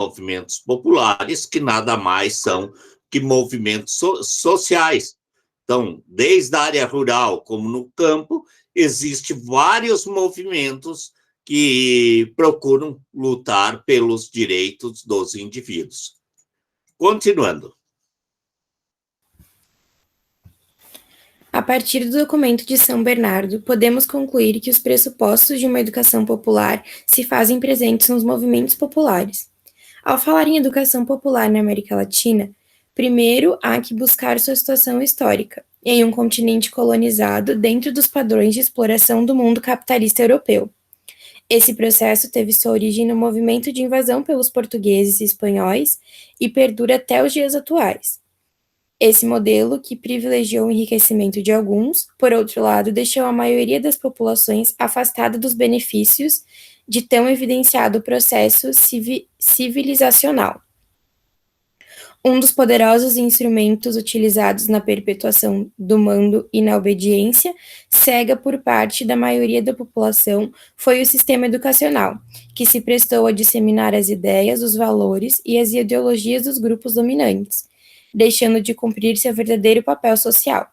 movimentos populares, que nada mais são que movimentos sociais. Então, desde a área rural como no campo, existem vários movimentos que procuram lutar pelos direitos dos indivíduos. Continuando. A partir do documento de São Bernardo, podemos concluir que os pressupostos de uma educação popular se fazem presentes nos movimentos populares. Ao falar em educação popular na América Latina, primeiro há que buscar sua situação histórica, em um continente colonizado dentro dos padrões de exploração do mundo capitalista europeu. Esse processo teve sua origem no movimento de invasão pelos portugueses e espanhóis e perdura até os dias atuais. Esse modelo, que privilegiou o enriquecimento de alguns, por outro lado, deixou a maioria das populações afastada dos benefícios de tão evidenciado processo civilizacional. Um dos poderosos instrumentos utilizados na perpetuação do mando e na obediência cega por parte da maioria da população foi o sistema educacional, que se prestou a disseminar as ideias, os valores e as ideologias dos grupos dominantes, deixando de cumprir seu verdadeiro papel social.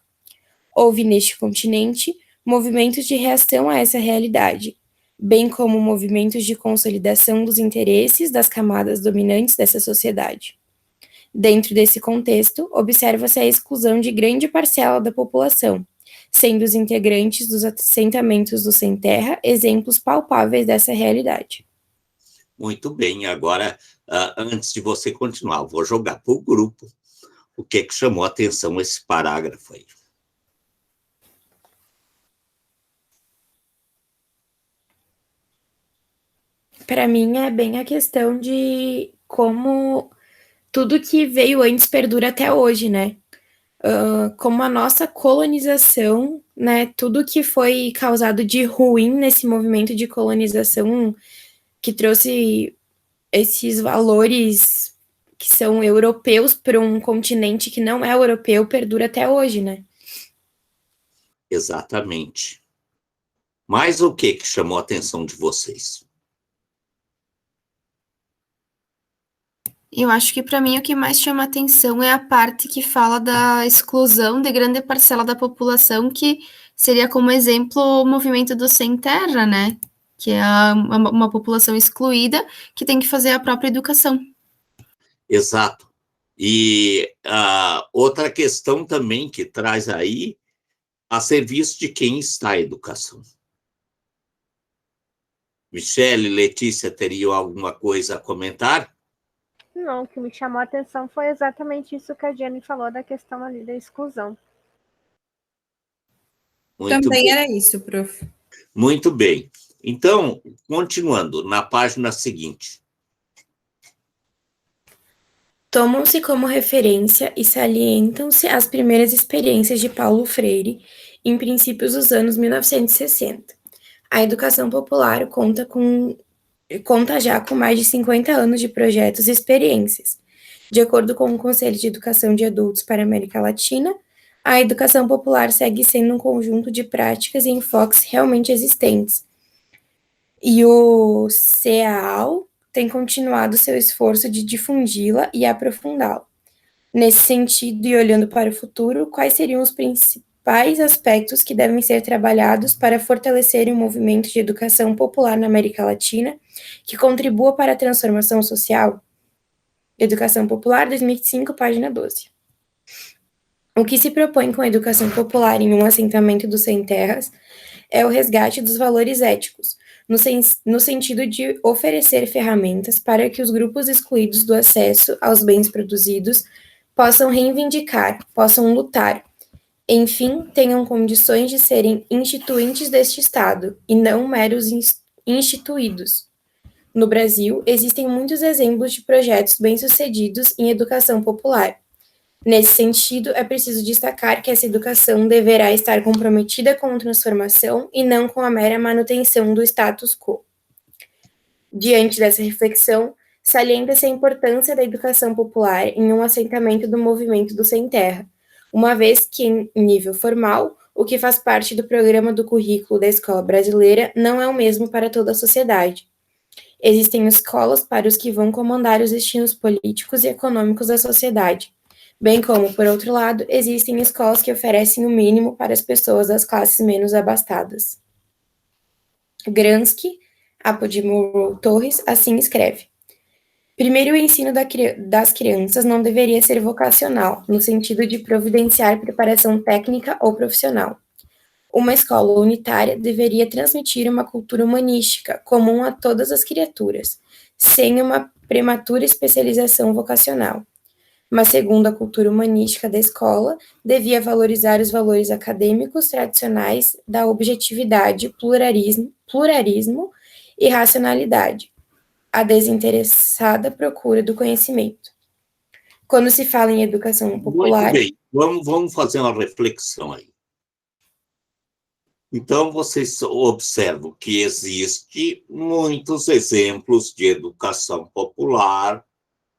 Houve neste continente movimentos de reação a essa realidade, bem como movimentos de consolidação dos interesses das camadas dominantes dessa sociedade. Dentro desse contexto, observa-se a exclusão de grande parcela da população, sendo os integrantes dos assentamentos do sem-terra exemplos palpáveis dessa realidade. Muito bem, agora, antes de você continuar, eu vou jogar para o grupo o que chamou a atenção esse parágrafo aí. Para mim, é bem a questão de como tudo que veio antes perdura até hoje, né? Como a nossa colonização, né? Tudo que foi causado de ruim nesse movimento de colonização que trouxe esses valores que são europeus para um continente que não é europeu perdura até hoje, né? Exatamente. Mas o que chamou a atenção de vocês? Eu acho que, para mim, o que mais chama atenção é a parte que fala da exclusão de grande parcela da população, que seria, como exemplo, o movimento do Sem Terra, né? Que é uma população excluída que tem que fazer a própria educação. Exato. E outra questão também que traz aí, a serviço de quem está a educação. Michele, Letícia, teriam alguma coisa a comentar? Não, o que me chamou a atenção foi exatamente isso que a Jenny falou, da questão ali da exclusão. Também bem. Era isso, prof. Muito bem. Então, continuando, na página seguinte. Tomam-se como referência e salientam-se as primeiras experiências de Paulo Freire, em princípios dos anos 1960. A educação popular conta já com mais de 50 anos de projetos e experiências. De acordo com o Conselho de Educação de Adultos para a América Latina, a educação popular segue sendo um conjunto de práticas e enfoques realmente existentes. E o CEAL tem continuado seu esforço de difundi-la e aprofundá-la. Nesse sentido, e olhando para o futuro, quais seriam os principais aspectos que devem ser trabalhados para fortalecer o movimento de educação popular na América Latina, que contribua para a transformação social? Educação Popular, 2005, página 12. O que se propõe com a educação popular em um assentamento dos sem-terras é o resgate dos valores éticos, no sentido de oferecer ferramentas para que os grupos excluídos do acesso aos bens produzidos possam reivindicar, possam lutar, enfim, tenham condições de serem instituintes deste Estado, e não meros instituídos. No Brasil, existem muitos exemplos de projetos bem-sucedidos em educação popular. Nesse sentido, é preciso destacar que essa educação deverá estar comprometida com a transformação e não com a mera manutenção do status quo. Diante dessa reflexão, salienta-se a importância da educação popular em um assentamento do movimento do sem-terra, uma vez que, em nível formal, o que faz parte do programa do currículo da escola brasileira não é o mesmo para toda a sociedade. Existem escolas para os que vão comandar os destinos políticos e econômicos da sociedade, bem como, por outro lado, existem escolas que oferecem o mínimo para as pessoas das classes menos abastadas. Gramsci, Apodimuro Torres, assim escreve. Primeiro, o ensino das crianças não deveria ser vocacional, no sentido de providenciar preparação técnica ou profissional. Uma escola unitária deveria transmitir uma cultura humanística comum a todas as criaturas, sem uma prematura especialização vocacional. Mas, segundo a cultura humanística da escola, devia valorizar os valores acadêmicos tradicionais da objetividade, pluralismo e racionalidade, a desinteressada procura do conhecimento. Quando se fala em educação popular... Muito bem, vamos fazer uma reflexão aí. Então, vocês observam que existe muitos exemplos de educação popular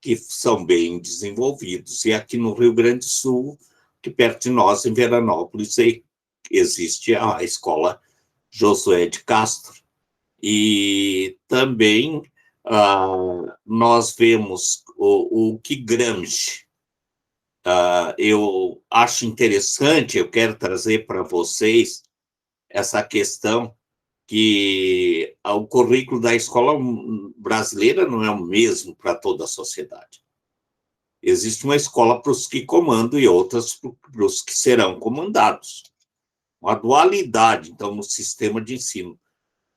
que são bem desenvolvidos. E aqui no Rio Grande do Sul, que perto de nós, em Veranópolis, existe a Escola Josué de Castro. E também nós vemos o que Gramsci, eu acho interessante, eu quero trazer para vocês essa questão que o currículo da escola brasileira não é o mesmo para toda a sociedade. Existe uma escola para os que comandam e outras para os que serão comandados. Uma dualidade, então, no sistema de ensino.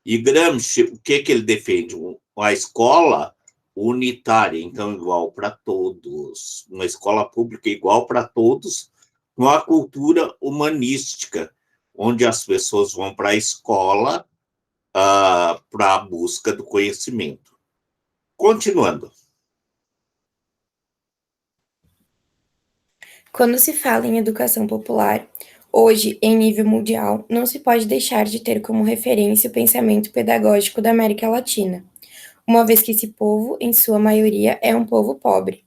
E Gramsci, o que ele defende? A escola unitária, então, igual para todos. Uma escola pública igual para todos, com a cultura humanística, onde as pessoas vão para a escola para a busca do conhecimento. Continuando. Quando se fala em educação popular, hoje, em nível mundial, não se pode deixar de ter como referência o pensamento pedagógico da América Latina, uma vez que esse povo, em sua maioria, é um povo pobre.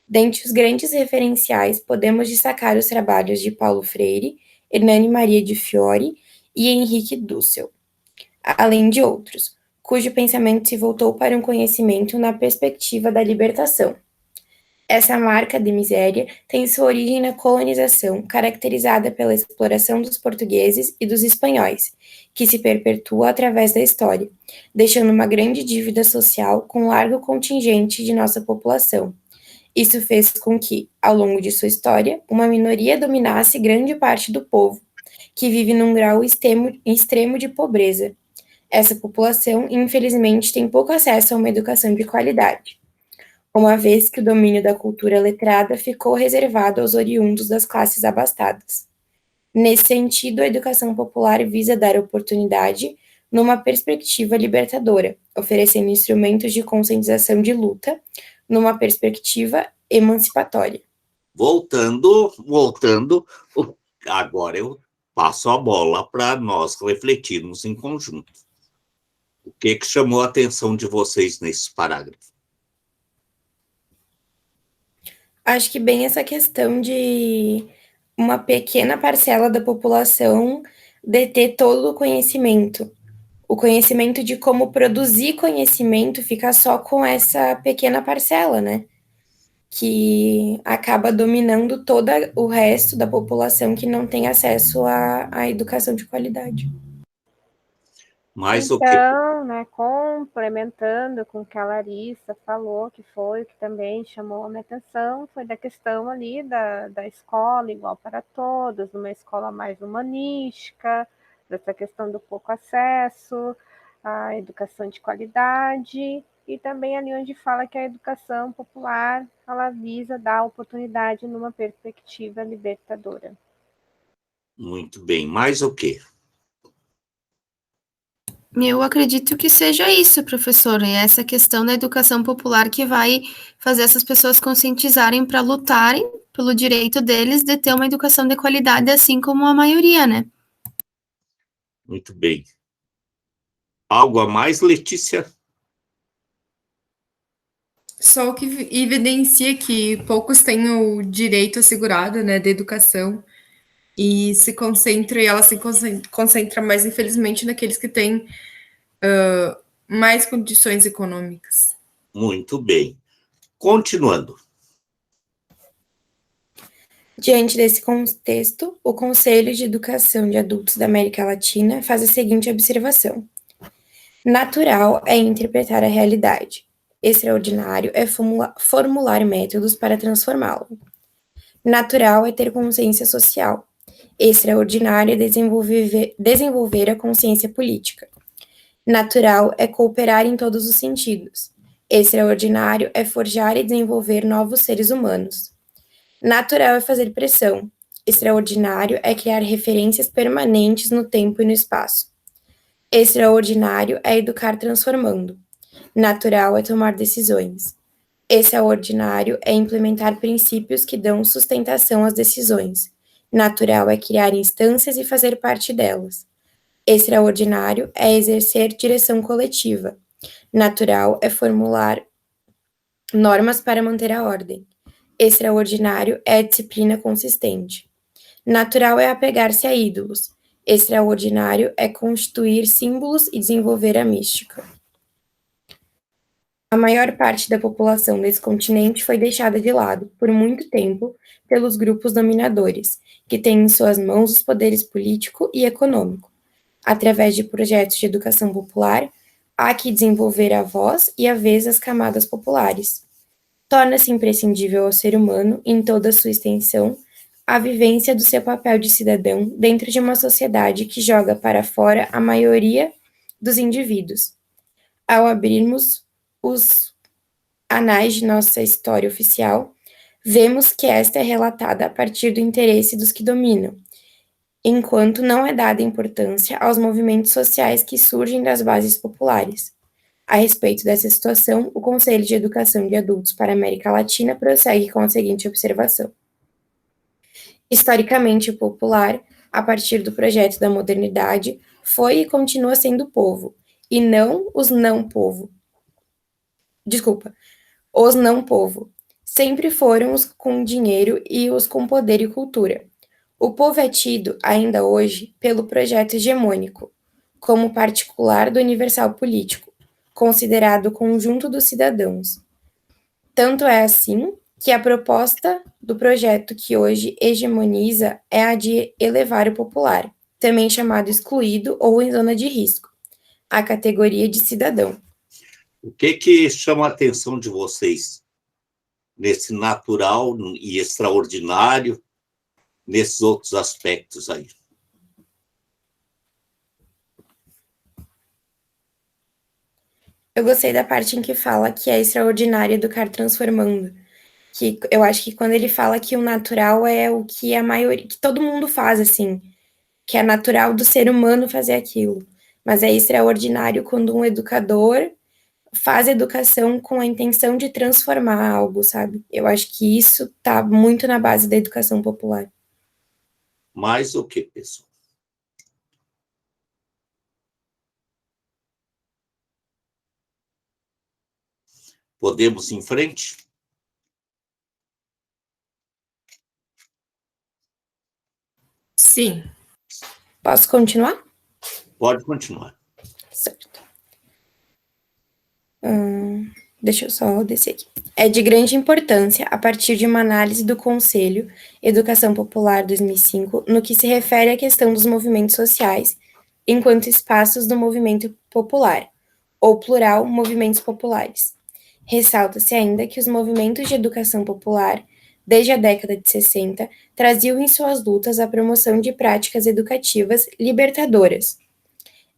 Dentre os grandes referenciais, podemos destacar os trabalhos de Paulo Freire, Hernani Maria de Fiore e Henrique Dussel, além de outros, cujo pensamento se voltou para um conhecimento na perspectiva da libertação. Essa marca de miséria tem sua origem na colonização, caracterizada pela exploração dos portugueses e dos espanhóis, que se perpetua através da história, deixando uma grande dívida social com um largo contingente de nossa população. Isso fez com que, ao longo de sua história, uma minoria dominasse grande parte do povo, que vive num grau extremo de pobreza. Essa população, infelizmente, tem pouco acesso a uma educação de qualidade, uma vez que o domínio da cultura letrada ficou reservado aos oriundos das classes abastadas. Nesse sentido, a educação popular visa dar oportunidade numa perspectiva libertadora, oferecendo instrumentos de conscientização de luta, numa perspectiva emancipatória. Voltando, agora eu passo a bola para nós refletirmos em conjunto. O que chamou a atenção de vocês nesse parágrafo? Acho que bem essa questão de uma pequena parcela da população deter todo o conhecimento. O conhecimento de como produzir conhecimento fica só com essa pequena parcela, né? Que acaba dominando todo o resto da população que não tem acesso à educação de qualidade. Mas então, né, complementando com o que a Larissa falou, que foi o que também chamou a minha atenção, foi da questão ali da escola igual para todos, uma escola mais humanística, dessa questão do pouco acesso, à educação de qualidade, e também ali onde fala que a educação popular, ela visa dar oportunidade numa perspectiva libertadora. Muito bem, mais o quê? Eu acredito que seja isso, professora, e essa questão da educação popular que vai fazer essas pessoas conscientizarem para lutarem pelo direito deles de ter uma educação de qualidade, assim como a maioria, né? Muito bem. Algo a mais, Letícia? Só o que evidencia que poucos têm o direito assegurado, né, de educação, e ela se concentra mais, infelizmente, naqueles que têm mais condições econômicas. Muito bem. Continuando. Diante desse contexto, o Conselho de Educação de Adultos da América Latina faz a seguinte observação: natural é interpretar a realidade, extraordinário é formular métodos para transformá-la. Natural é ter consciência social, extraordinário é desenvolver a consciência política. Natural é cooperar em todos os sentidos, extraordinário é forjar e desenvolver novos seres humanos. Natural é fazer pressão, extraordinário é criar referências permanentes no tempo e no espaço. Extraordinário é educar transformando. Natural é tomar decisões. Extraordinário é implementar princípios que dão sustentação às decisões. Natural é criar instâncias e fazer parte delas. Extraordinário é exercer direção coletiva. Natural é formular normas para manter a ordem. Extraordinário é a disciplina consistente. Natural é apegar-se a ídolos. Extraordinário é constituir símbolos e desenvolver a mística. A maior parte da população desse continente foi deixada de lado, por muito tempo, pelos grupos dominadores, que têm em suas mãos os poderes político e econômico. Através de projetos de educação popular, há que desenvolver a voz e a vez das camadas populares. Torna-se imprescindível ao ser humano, em toda a sua extensão, a vivência do seu papel de cidadão dentro de uma sociedade que joga para fora a maioria dos indivíduos. Ao abrirmos os anais de nossa história oficial, vemos que esta é relatada a partir do interesse dos que dominam, enquanto não é dada importância aos movimentos sociais que surgem das bases populares. A respeito dessa situação, o Conselho de Educação de Adultos para a América Latina prossegue com a seguinte observação: historicamente o popular, a partir do projeto da modernidade, foi e continua sendo o povo, e não os não-povo. Os não-povo. Sempre foram os com dinheiro e os com poder e cultura. O povo é tido, ainda hoje, pelo projeto hegemônico, como particular do universal político, considerado o conjunto dos cidadãos. Tanto é assim que a proposta do projeto que hoje hegemoniza é a de elevar o popular, também chamado excluído ou em zona de risco, à categoria de cidadão. O que chama a atenção de vocês nesse natural e extraordinário, nesses outros aspectos aí? Eu gostei da parte em que fala que é extraordinário educar transformando. Que eu acho que quando ele fala que o natural é o que a maioria, que todo mundo faz, assim, que é natural do ser humano fazer aquilo. Mas é extraordinário quando um educador faz educação com a intenção de transformar algo, sabe? Eu acho que isso tá muito na base da educação popular. Mais o que, pessoal? Podemos ir em frente? Sim. Posso continuar? Pode continuar. Certo. Deixa eu só descer aqui. É de grande importância, a partir de uma análise do Conselho Educação Popular 2005, no que se refere à questão dos movimentos sociais, enquanto espaços do movimento popular, ou plural, movimentos populares. Ressalta-se ainda que os movimentos de educação popular, desde a década de 60, traziam em suas lutas a promoção de práticas educativas libertadoras.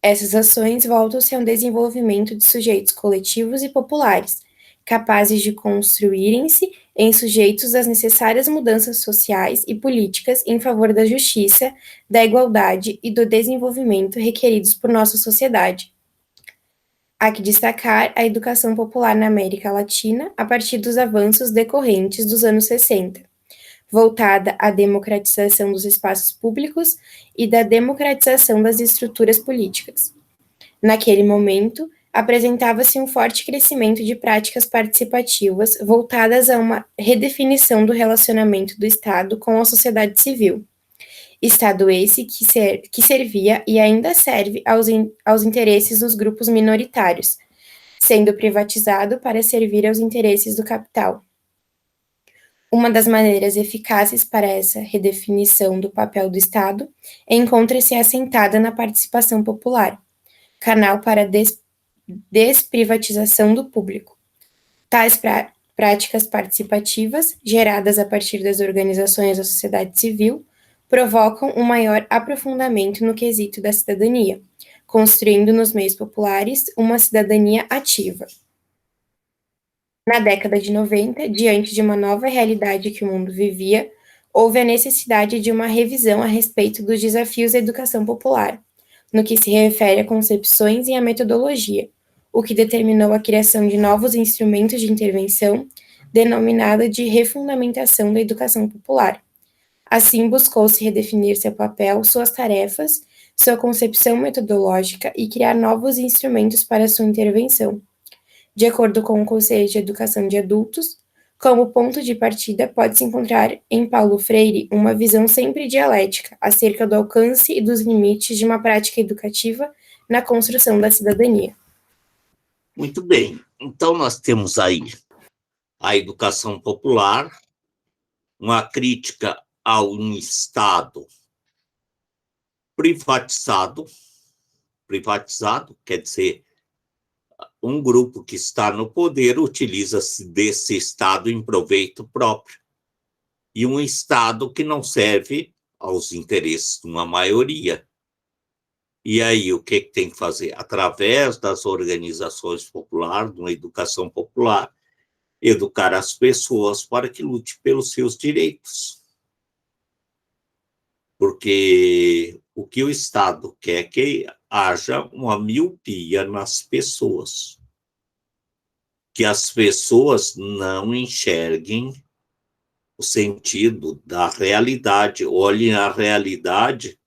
Essas ações voltam-se a um desenvolvimento de sujeitos coletivos e populares, capazes de construírem-se em sujeitos das necessárias mudanças sociais e políticas em favor da justiça, da igualdade e do desenvolvimento requeridos por nossa sociedade. Há que destacar a educação popular na América Latina a partir dos avanços decorrentes dos anos 60, voltada à democratização dos espaços públicos e da democratização das estruturas políticas. Naquele momento, apresentava-se um forte crescimento de práticas participativas voltadas a uma redefinição do relacionamento do Estado com a sociedade civil. Estado esse que servia e ainda serve aos interesses dos grupos minoritários, sendo privatizado para servir aos interesses do capital. Uma das maneiras eficazes para essa redefinição do papel do Estado encontra-se assentada na participação popular, canal para a desprivatização do público. Tais práticas participativas, geradas a partir das organizações da sociedade civil, provocam um maior aprofundamento no quesito da cidadania, construindo nos meios populares uma cidadania ativa. Na década de 90, diante de uma nova realidade que o mundo vivia, houve a necessidade de uma revisão a respeito dos desafios da educação popular, no que se refere a concepções e a metodologia, o que determinou a criação de novos instrumentos de intervenção, denominada de refundamentação da educação popular. Assim, buscou-se redefinir seu papel, suas tarefas, sua concepção metodológica e criar novos instrumentos para sua intervenção. De acordo com o Conselho de Educação de Adultos, como ponto de partida pode-se encontrar em Paulo Freire uma visão sempre dialética acerca do alcance e dos limites de uma prática educativa na construção da cidadania. Muito bem. Então, nós temos aí a educação popular, uma crítica a um Estado privatizado, quer dizer, um grupo que está no poder utiliza-se desse Estado em proveito próprio, e um Estado que não serve aos interesses de uma maioria. E aí, o que tem que fazer? Através das organizações populares, de uma educação popular, educar as pessoas para que lute pelos seus direitos. Porque o que o Estado quer é que haja uma miopia nas pessoas, que as pessoas não enxerguem o sentido da realidade, olhem a realidade,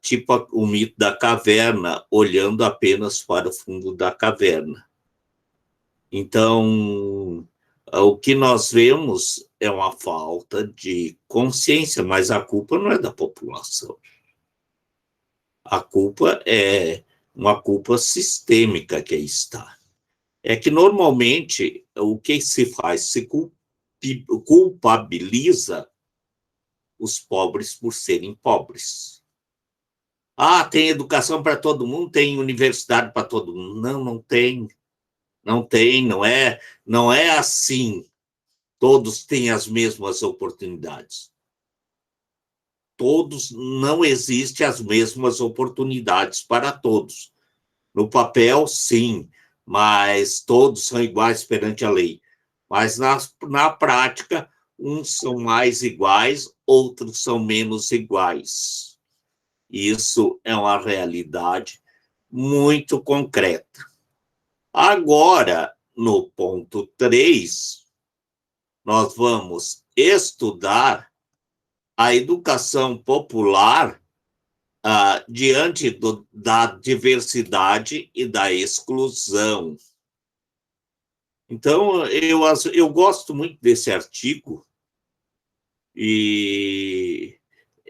tipo o mito da caverna, olhando apenas para o fundo da caverna. Então, o que nós vemos é uma falta de consciência, mas a culpa não é da população. A culpa é uma culpa sistêmica que aí está. É que, normalmente, o que se faz? Se culpabiliza os pobres por serem pobres. Tem educação para todo mundo, tem universidade para todo mundo. Não tem. Não é assim. Todos têm as mesmas oportunidades. Não existem as mesmas oportunidades para todos. No papel, sim, mas todos são iguais perante a lei. Mas na prática, uns são mais iguais, outros são menos iguais. Isso é uma realidade muito concreta. Agora, no ponto 3, nós vamos estudar a educação popular diante da diversidade e da exclusão. Então, eu gosto muito desse artigo, e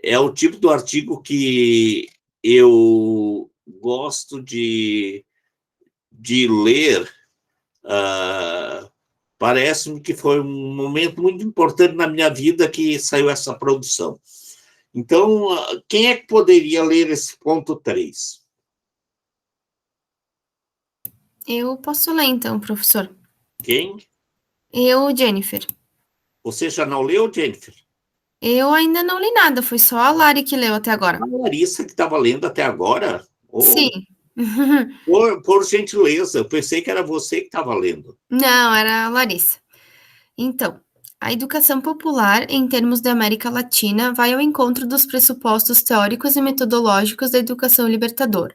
é o tipo do artigo que eu gosto de ler. Parece-me que foi um momento muito importante na minha vida que saiu essa produção. Então, quem é que poderia ler esse ponto 3? Eu posso ler, então, professor. Quem? Eu, Jennifer. Você já não leu, Jennifer? Eu ainda não li nada, foi só a Lari que leu até agora. A Larissa que estava lendo até agora? Sim. Por gentileza, eu pensei que era você que estava lendo. Não, era a Larissa. Então, a educação popular, em termos da América Latina, vai ao encontro dos pressupostos teóricos e metodológicos da educação libertadora.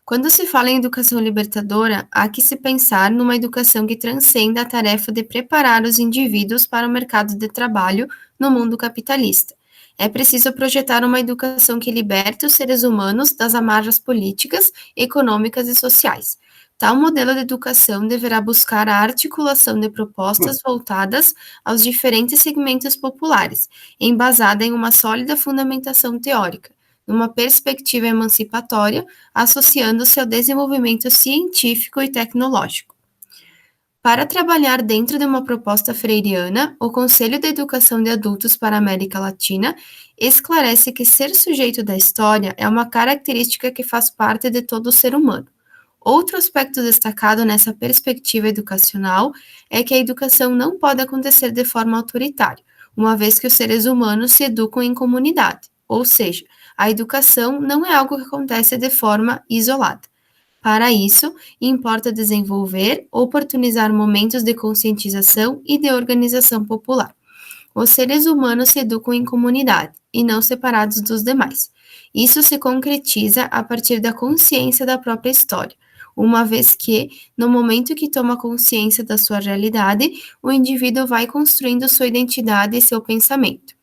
Quando se fala em educação libertadora, há que se pensar numa educação que transcenda a tarefa de preparar os indivíduos para o mercado de trabalho no mundo capitalista. É preciso projetar uma educação que liberte os seres humanos das amarras políticas, econômicas e sociais. Tal modelo de educação deverá buscar a articulação de propostas voltadas aos diferentes segmentos populares, embasada em uma sólida fundamentação teórica, numa perspectiva emancipatória, associando-se ao desenvolvimento científico e tecnológico. Para trabalhar dentro de uma proposta freiriana, o Conselho de Educação de Adultos para a América Latina esclarece que ser sujeito da história é uma característica que faz parte de todo ser humano. Outro aspecto destacado nessa perspectiva educacional é que a educação não pode acontecer de forma autoritária, uma vez que os seres humanos se educam em comunidade, ou seja, a educação não é algo que acontece de forma isolada. Para isso, importa desenvolver, oportunizar momentos de conscientização e de organização popular. Os seres humanos se educam em comunidade e não separados dos demais. Isso se concretiza a partir da consciência da própria história, uma vez que, no momento que toma consciência da sua realidade, o indivíduo vai construindo sua identidade e seu pensamento.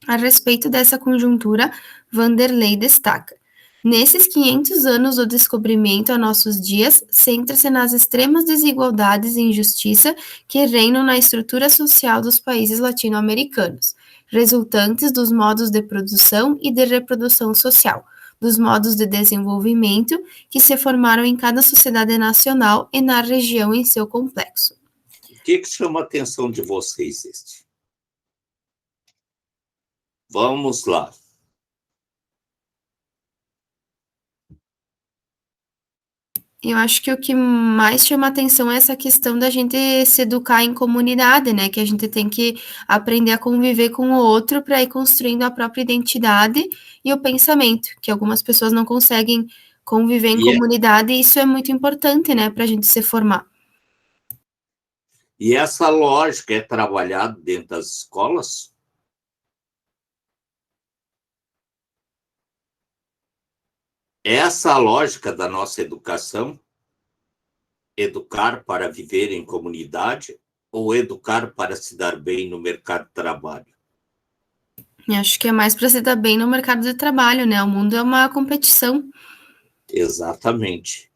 A respeito dessa conjuntura, Vanderlei destaca: nesses 500 anos do descobrimento a nossos dias, centra-se nas extremas desigualdades e injustiça que reinam na estrutura social dos países latino-americanos, resultantes dos modos de produção e de reprodução social, dos modos de desenvolvimento que se formaram em cada sociedade nacional e na região em seu complexo. O que chama a atenção de vocês este? Vamos lá. Eu acho que o que mais chama atenção é essa questão da gente se educar em comunidade, né? Que a gente tem que aprender a conviver com o outro para ir construindo a própria identidade e o pensamento, que algumas pessoas não conseguem conviver em comunidade, e isso é muito importante, né? Para a gente se formar. E essa lógica é trabalhada dentro das escolas? Essa é a lógica da nossa educação? Educar para viver em comunidade ou educar para se dar bem no mercado de trabalho? Acho que é mais para se dar bem no mercado de trabalho, né? O mundo é uma competição. Exatamente.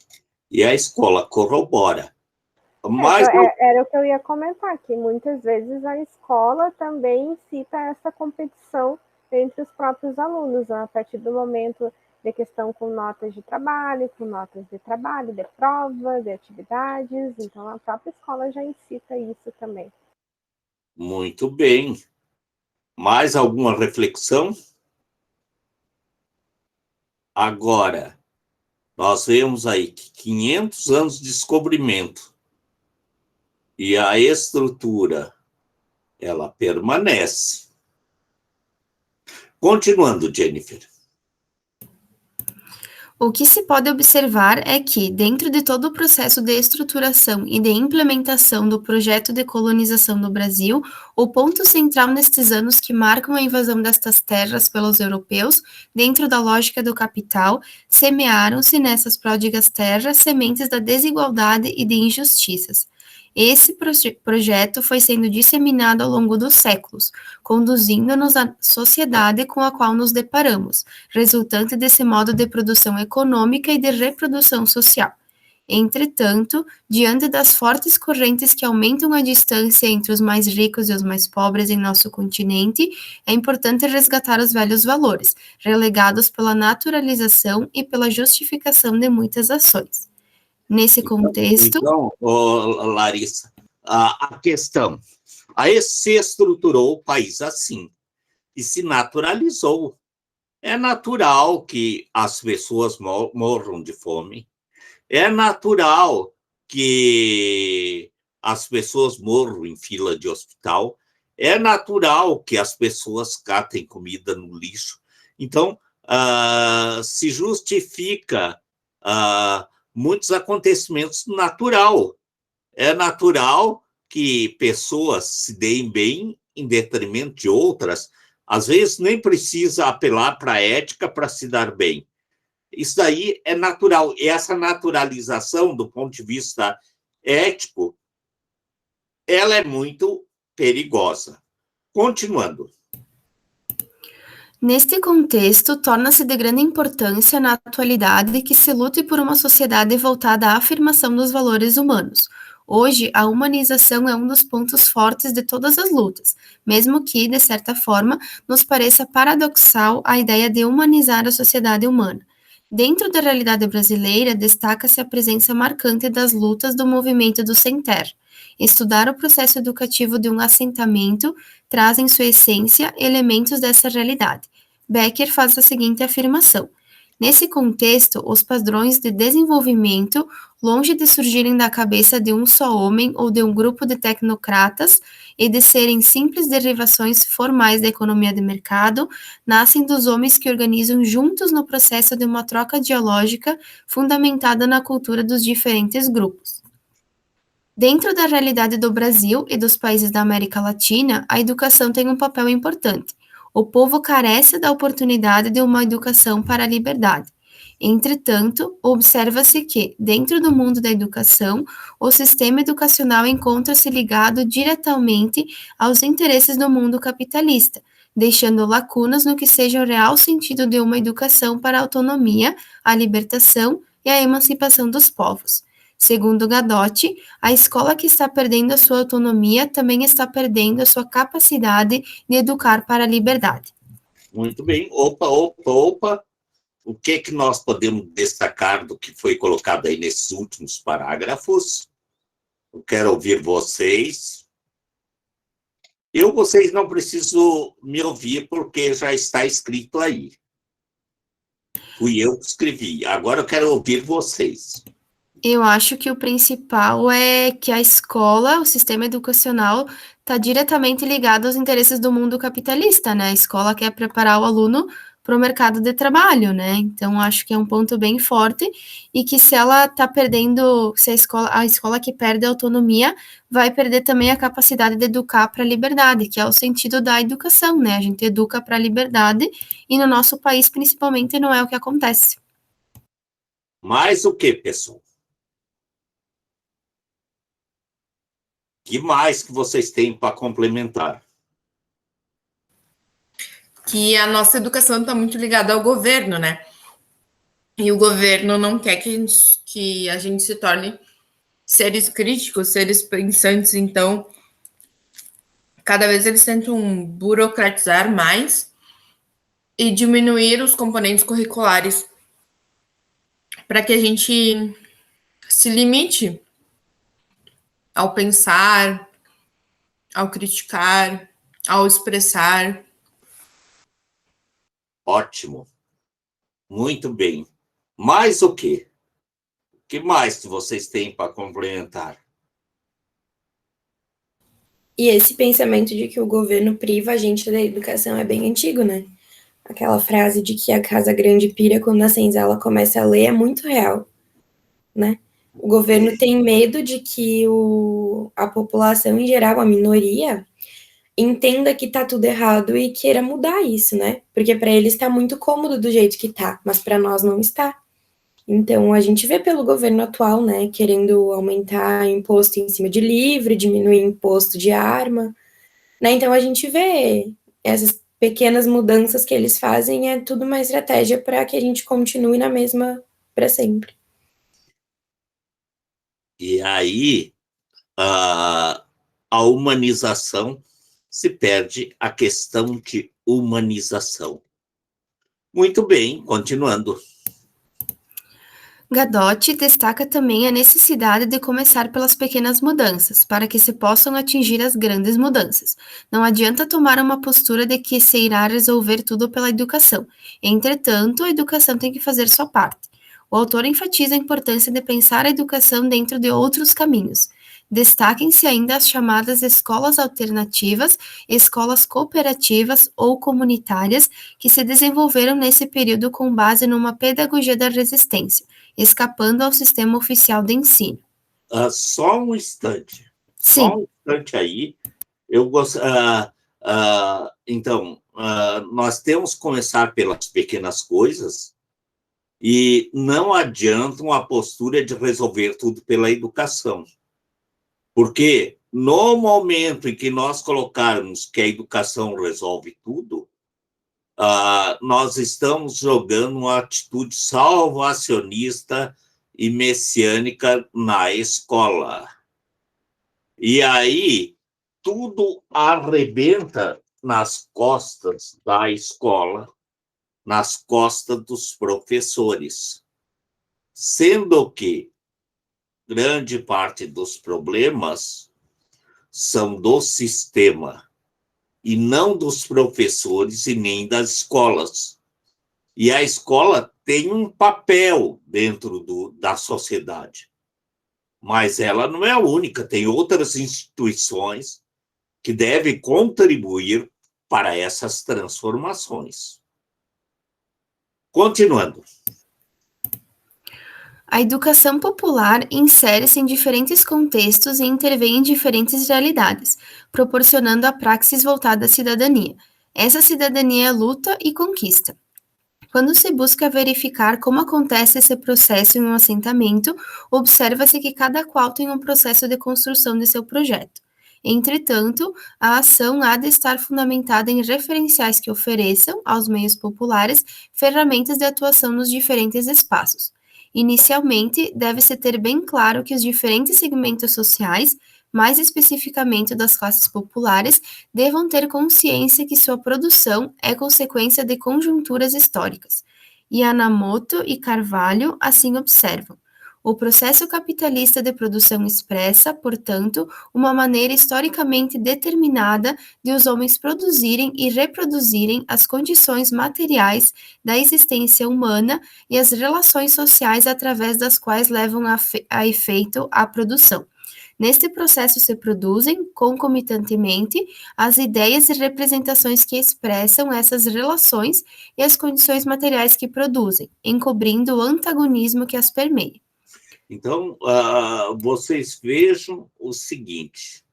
E a escola corrobora. Mas era o que eu ia comentar, que muitas vezes a escola também incita essa competição entre os próprios alunos, a partir do momento de questão com notas de trabalho, de prova, de atividades. Então, a própria escola já incita isso também. Muito bem. Mais alguma reflexão? Agora, nós vemos aí que 500 anos de descobrimento e a estrutura, ela permanece. Continuando, Jennifer. O que se pode observar é que, dentro de todo o processo de estruturação e de implementação do projeto de colonização do Brasil, o ponto central nestes anos que marcam a invasão destas terras pelos europeus, dentro da lógica do capital, semearam-se nessas pródigas terras sementes da desigualdade e de injustiças. Esse projeto foi sendo disseminado ao longo dos séculos, conduzindo-nos à sociedade com a qual nos deparamos, resultante desse modo de produção econômica e de reprodução social. Entretanto, diante das fortes correntes que aumentam a distância entre os mais ricos e os mais pobres em nosso continente, é importante resgatar os velhos valores, relegados pela naturalização e pela justificação de muitas ações. Nesse contexto... Então, Larissa, a questão, aí se estruturou o país assim, e se naturalizou. É natural que as pessoas morram de fome, é natural que as pessoas morram em fila de hospital, é natural que as pessoas catem comida no lixo. Então, se justifica... muitos acontecimentos natural. É natural que pessoas se deem bem em detrimento de outras. Às vezes nem precisa apelar para a ética para se dar bem. Isso daí é natural. E essa naturalização, do ponto de vista ético, ela é muito perigosa. Continuando. Neste contexto, torna-se de grande importância na atualidade que se lute por uma sociedade voltada à afirmação dos valores humanos. Hoje, a humanização é um dos pontos fortes de todas as lutas, mesmo que, de certa forma, nos pareça paradoxal a ideia de humanizar a sociedade humana. Dentro da realidade brasileira, destaca-se a presença marcante das lutas do movimento do Sem Terra. Estudar o processo educativo de um assentamento traz em sua essência elementos dessa realidade. Becker faz a seguinte afirmação: nesse contexto, os padrões de desenvolvimento, longe de surgirem da cabeça de um só homem ou de um grupo de tecnocratas e de serem simples derivações formais da economia de mercado, nascem dos homens que organizam juntos no processo de uma troca dialógica fundamentada na cultura dos diferentes grupos. Dentro da realidade do Brasil e dos países da América Latina, a educação tem um papel importante. O povo carece da oportunidade de uma educação para a liberdade. Entretanto, observa-se que, dentro do mundo da educação, o sistema educacional encontra-se ligado diretamente aos interesses do mundo capitalista, deixando lacunas no que seja o real sentido de uma educação para a autonomia, a libertação e a emancipação dos povos. Segundo Gadotti, a escola que está perdendo a sua autonomia também está perdendo a sua capacidade de educar para a liberdade. Muito bem. Opa. O que nós podemos destacar do que foi colocado aí nesses últimos parágrafos? Eu quero ouvir vocês. Vocês não precisam me ouvir, porque já está escrito aí. Fui eu que escrevi. Agora eu quero ouvir vocês. Eu acho que o principal é que a escola, o sistema educacional, está diretamente ligado aos interesses do mundo capitalista, né? A escola quer preparar o aluno para o mercado de trabalho, né? Então, acho que é um ponto bem forte e que se ela está perdendo, se a escola que perde a autonomia, vai perder também a capacidade de educar para a liberdade, que é o sentido da educação, né? A gente educa para a liberdade e no nosso país, principalmente, não é o que acontece. Mais o que, pessoal? O que mais que vocês têm para complementar? Que a nossa educação está muito ligada ao governo, né? E o governo não quer que a gente se torne seres críticos, seres pensantes. Então, cada vez eles tentam burocratizar mais e diminuir os componentes curriculares para que a gente se limite ao pensar, ao criticar, ao expressar. Ótimo. Muito bem. Mais o quê? O que mais que vocês têm para complementar? E esse pensamento de que o governo priva a gente da educação é bem antigo, né? Aquela frase de que a casa grande pira quando a senzala começa a ler é muito real, né? O governo tem medo de que a população em geral, a minoria, entenda que tá tudo errado e queira mudar isso, né? Porque para eles está muito cômodo do jeito que tá, mas para nós não está. Então, a gente vê pelo governo atual, né, querendo aumentar imposto em cima de livro, diminuir imposto de arma, né? Então, a gente vê essas pequenas mudanças que eles fazem, é tudo uma estratégia para que a gente continue na mesma para sempre. E aí, a humanização se perde a questão de humanização. Muito bem, continuando. Gadotti destaca também a necessidade de começar pelas pequenas mudanças, para que se possam atingir as grandes mudanças. Não adianta tomar uma postura de que se irá resolver tudo pela educação. Entretanto, a educação tem que fazer sua parte. O autor enfatiza a importância de pensar a educação dentro de outros caminhos. Destaquem-se ainda as chamadas escolas alternativas, escolas cooperativas ou comunitárias, que se desenvolveram nesse período com base numa pedagogia da resistência, escapando ao sistema oficial de ensino. Só um instante. Sim. Só um instante aí. Então, nós temos que começar pelas pequenas coisas e não adianta uma postura de resolver tudo pela educação. Porque no momento em que nós colocarmos que a educação resolve tudo, nós estamos jogando uma atitude salvacionista e messiânica na escola. E aí, tudo arrebenta nas costas da escola, nas costas dos professores, sendo que grande parte dos problemas são do sistema e não dos professores e nem das escolas. E a escola tem um papel dentro da sociedade, mas ela não é a única, tem outras instituições que devem contribuir para essas transformações. Continuando. A educação popular insere-se em diferentes contextos e intervém em diferentes realidades, proporcionando a praxis voltada à cidadania. Essa cidadania é luta e conquista. Quando se busca verificar como acontece esse processo em um assentamento, observa-se que cada qual tem um processo de construção de seu projeto. Entretanto, a ação há de estar fundamentada em referenciais que ofereçam, aos meios populares, ferramentas de atuação nos diferentes espaços. Inicialmente, deve-se ter bem claro que os diferentes segmentos sociais, mais especificamente das classes populares, devam ter consciência que sua produção é consequência de conjunturas históricas. Yamamoto e Carvalho assim observam. O processo capitalista de produção expressa, portanto, uma maneira historicamente determinada de os homens produzirem e reproduzirem as condições materiais da existência humana e as relações sociais através das quais levam a efeito a produção. Neste processo se produzem, concomitantemente, as ideias e representações que expressam essas relações e as condições materiais que produzem, encobrindo o antagonismo que as permeia. Então, vocês vejam o seguinte: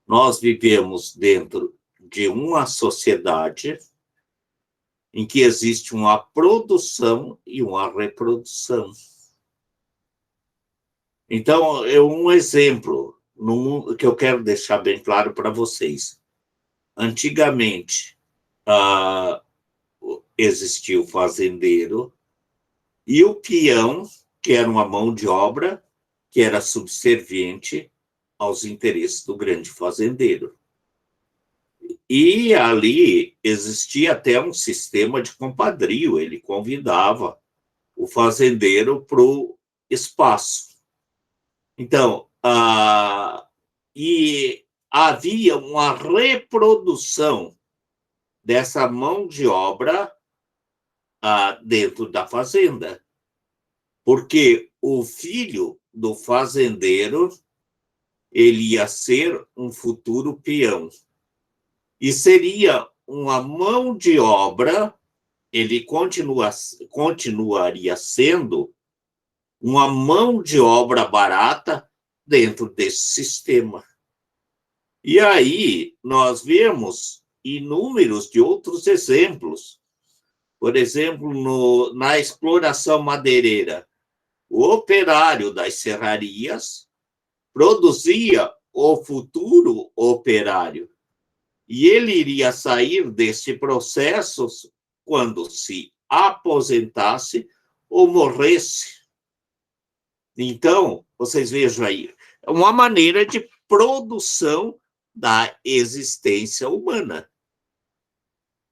nós vivemos dentro de uma sociedade em que existe uma produção e uma reprodução. Então, um exemplo que eu quero deixar bem claro para vocês. Antigamente, existia o fazendeiro e o peão, que era uma mão de obra que era subserviente aos interesses do grande fazendeiro. E ali existia até um sistema de compadrio, ele convidava o fazendeiro para o espaço. Então, e havia uma reprodução dessa mão de obra dentro da fazenda, porque o filho do fazendeiro ele ia ser um futuro peão e seria uma mão de obra, ele continuaria sendo uma mão de obra barata dentro desse sistema. E aí nós vemos inúmeros de outros exemplos. Por exemplo, na exploração madeireira, o operário das serrarias produzia o futuro operário. E ele iria sair desse processo quando se aposentasse ou morresse. Então, vocês vejam aí, é uma maneira de produção da existência humana.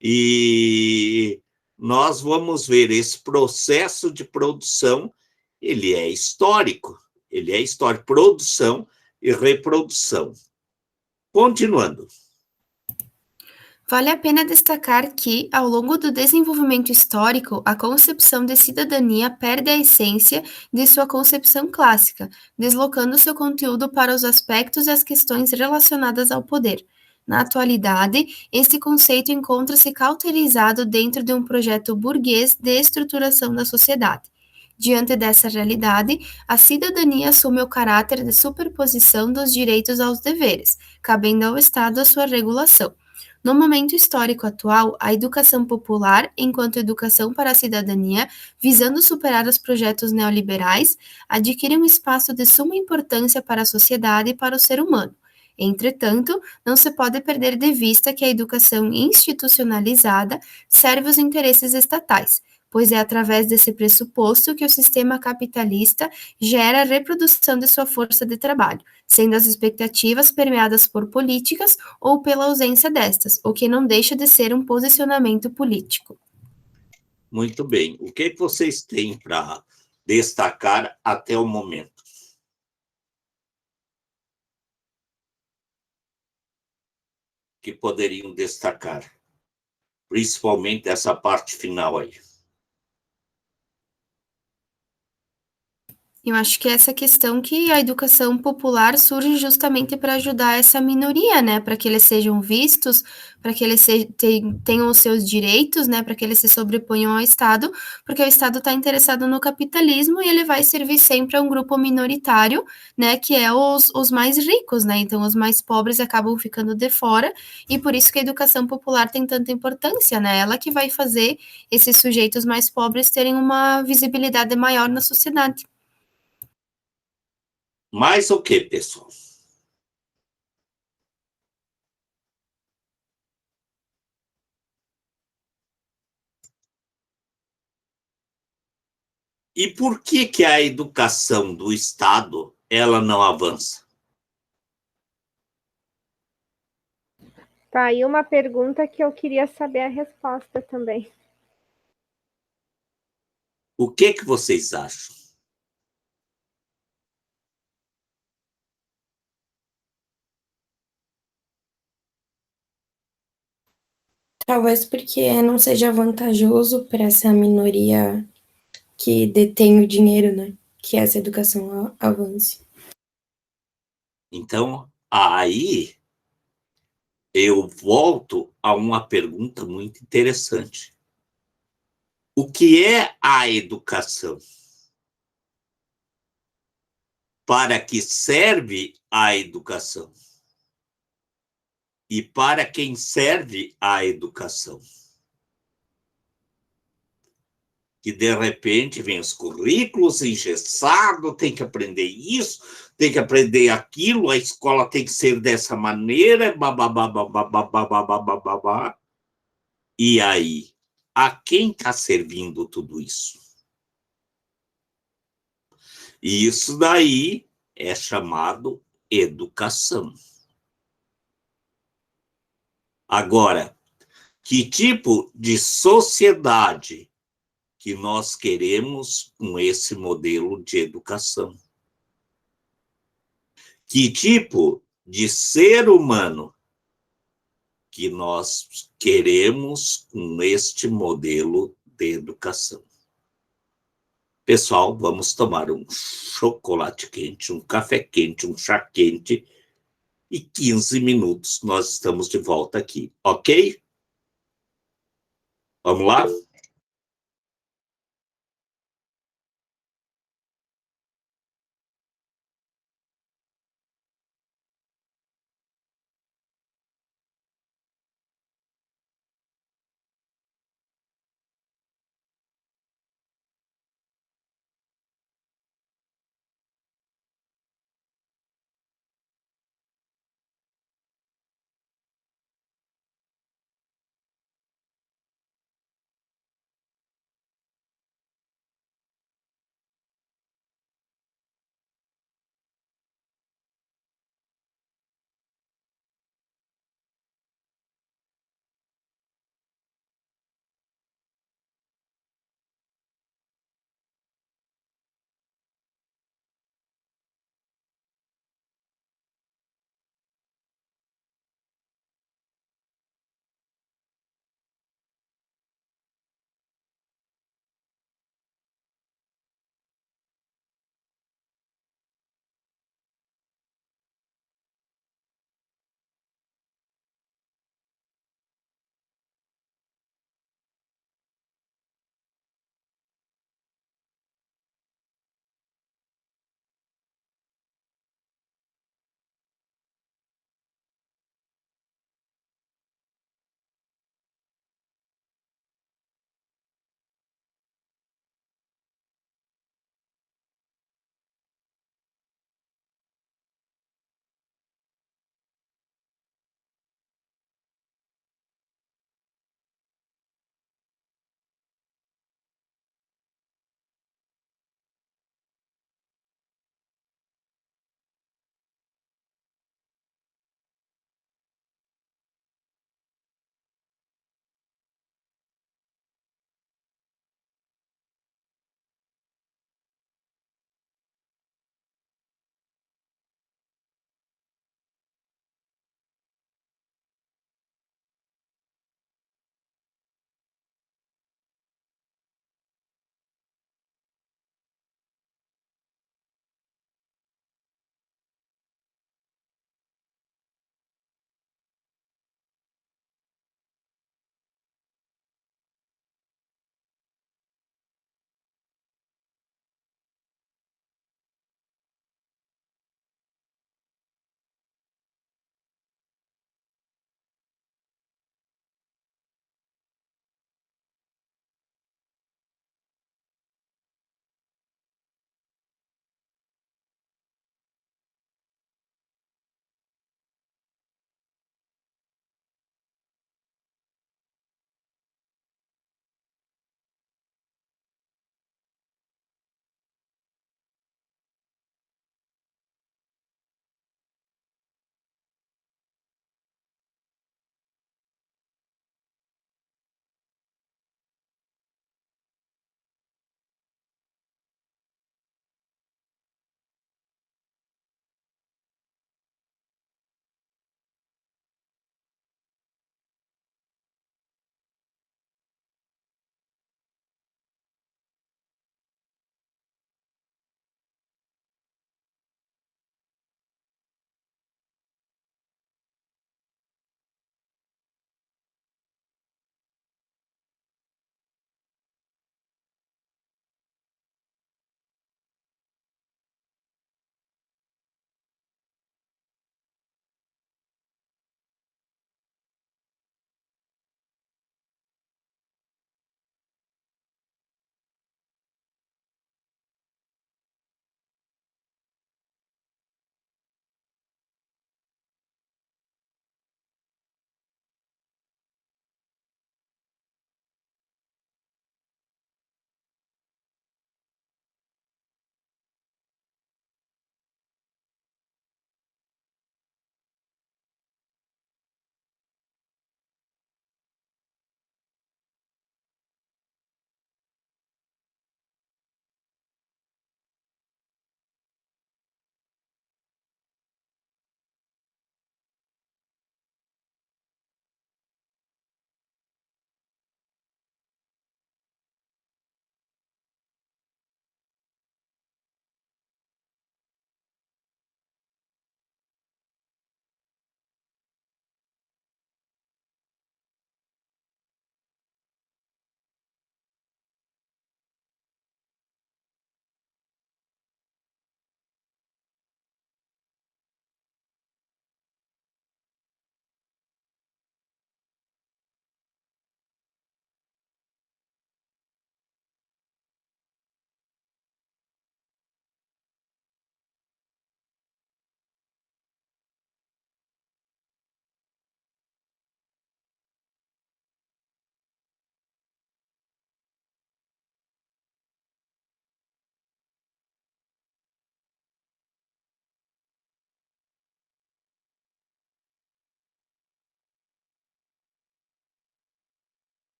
E nós vamos ver esse processo de produção, ele é histórico, produção e reprodução. Continuando. Vale a pena destacar que, ao longo do desenvolvimento histórico, a concepção de cidadania perde a essência de sua concepção clássica, deslocando seu conteúdo para os aspectos e as questões relacionadas ao poder. Na atualidade, esse conceito encontra-se cauterizado dentro de um projeto burguês de estruturação da sociedade. Diante dessa realidade, a cidadania assume o caráter de superposição dos direitos aos deveres, cabendo ao Estado a sua regulação. No momento histórico atual, a educação popular, enquanto educação para a cidadania, visando superar os projetos neoliberais, adquire um espaço de suma importância para a sociedade e para o ser humano. Entretanto, não se pode perder de vista que a educação institucionalizada serve os interesses estatais, pois é através desse pressuposto que o sistema capitalista gera a reprodução de sua força de trabalho, sendo as expectativas permeadas por políticas ou pela ausência destas, o que não deixa de ser um posicionamento político. Muito bem. O que vocês têm para destacar até o momento? Que poderiam destacar, principalmente essa parte final aí. Eu acho que essa questão que a educação popular surge justamente para ajudar essa minoria, né, para que eles sejam vistos, para que eles tenham os seus direitos, né, para que eles se sobreponham ao Estado, porque o Estado está interessado no capitalismo e ele vai servir sempre a um grupo minoritário, né, que é os mais ricos, né, então os mais pobres acabam ficando de fora, e por isso que a educação popular tem tanta importância, né, ela que vai fazer esses sujeitos mais pobres terem uma visibilidade maior na sociedade. Mais o que, pessoal? E por que a educação do Estado ela não avança? Tá aí uma pergunta que eu queria saber a resposta também. O que vocês acham? Talvez porque não seja vantajoso para essa minoria que detém o dinheiro, né? Que essa educação avance. Então, aí eu volto a uma pergunta muito interessante. O que é a educação? Para que serve a educação? E para quem serve a educação? Que de repente vem os currículos engessados, tem que aprender isso, tem que aprender aquilo, a escola tem que ser dessa maneira, bababá. E aí, a quem está servindo tudo isso? E isso daí é chamado educação. Agora, que tipo de sociedade que nós queremos com esse modelo de educação? Que tipo de ser humano que nós queremos com este modelo de educação? Pessoal, vamos tomar um chocolate quente, um café quente, um chá quente e 15 minutos nós estamos de volta aqui, ok? Vamos lá?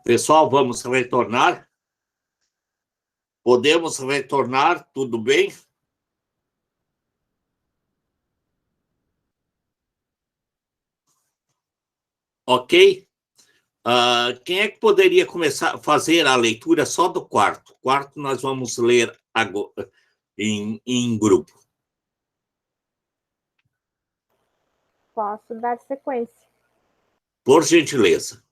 Pessoal, vamos retornar? Podemos retornar? Tudo bem? Ok? Quem é que poderia começar a fazer a leitura só do quarto? Quarto nós vamos ler agora, em grupo. Posso dar sequência. Por gentileza.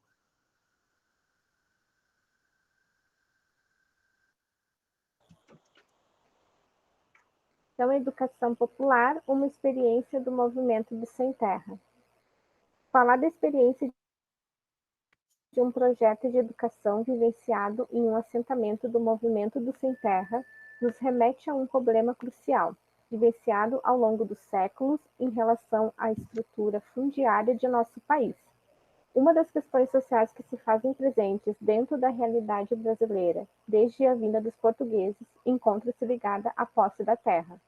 Então, educação popular, uma experiência do movimento do Sem Terra. Falar da experiência de um projeto de educação vivenciado em um assentamento do movimento do Sem Terra nos remete a um problema crucial, vivenciado ao longo dos séculos em relação à estrutura fundiária de nosso país. Uma das questões sociais que se fazem presentes dentro da realidade brasileira, desde a vinda dos portugueses, encontra-se ligada à posse da terra.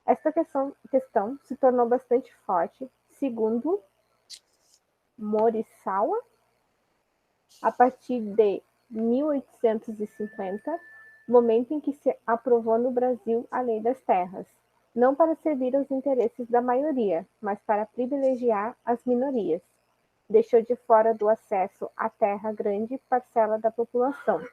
Esta questão se tornou bastante forte, segundo Morisawa, a partir de 1850, momento em que se aprovou no Brasil a Lei das Terras, não para servir aos interesses da maioria, mas para privilegiar as minorias. Deixou de fora do acesso à terra grande parcela da população.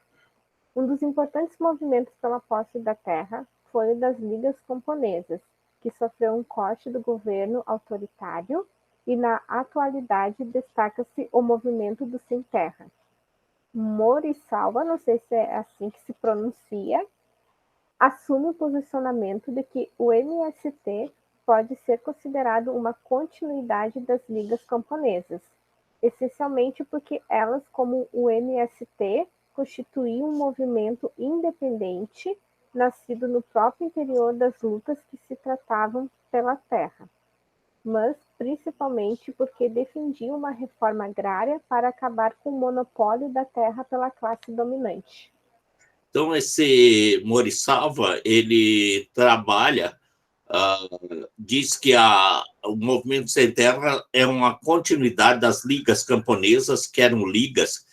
Um dos importantes movimentos pela posse da terra foi o das Ligas Camponesas, que sofreu um corte do governo autoritário, e na atualidade destaca-se o movimento do Sem Terra. Morisawa, não sei se é assim que se pronuncia, assume o posicionamento de que o MST pode ser considerado uma continuidade das ligas camponesas, essencialmente porque elas, como o MST, constituíam um movimento independente, nascido no próprio interior das lutas que se tratavam pela terra, mas principalmente porque defendiam uma reforma agrária para acabar com o monopólio da terra pela classe dominante. Então, esse Morisawa, ele trabalha, diz que o Movimento Sem Terra é uma continuidade das ligas camponesas, que eram ligas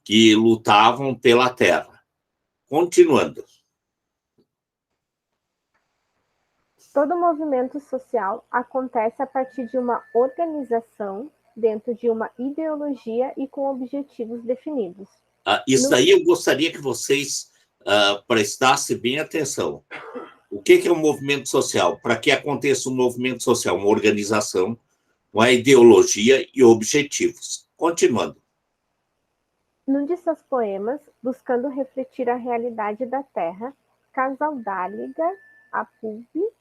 que lutavam pela terra. Continuando. Todo movimento social acontece a partir de uma organização dentro de uma ideologia e com objetivos definidos. Isso daí eu gostaria que vocês prestassem bem atenção. O que é um movimento social? Para que aconteça um movimento social, uma organização, uma ideologia e objetivos. Continuando. Num de seus poemas, buscando refletir a realidade da Terra, Casaldáliga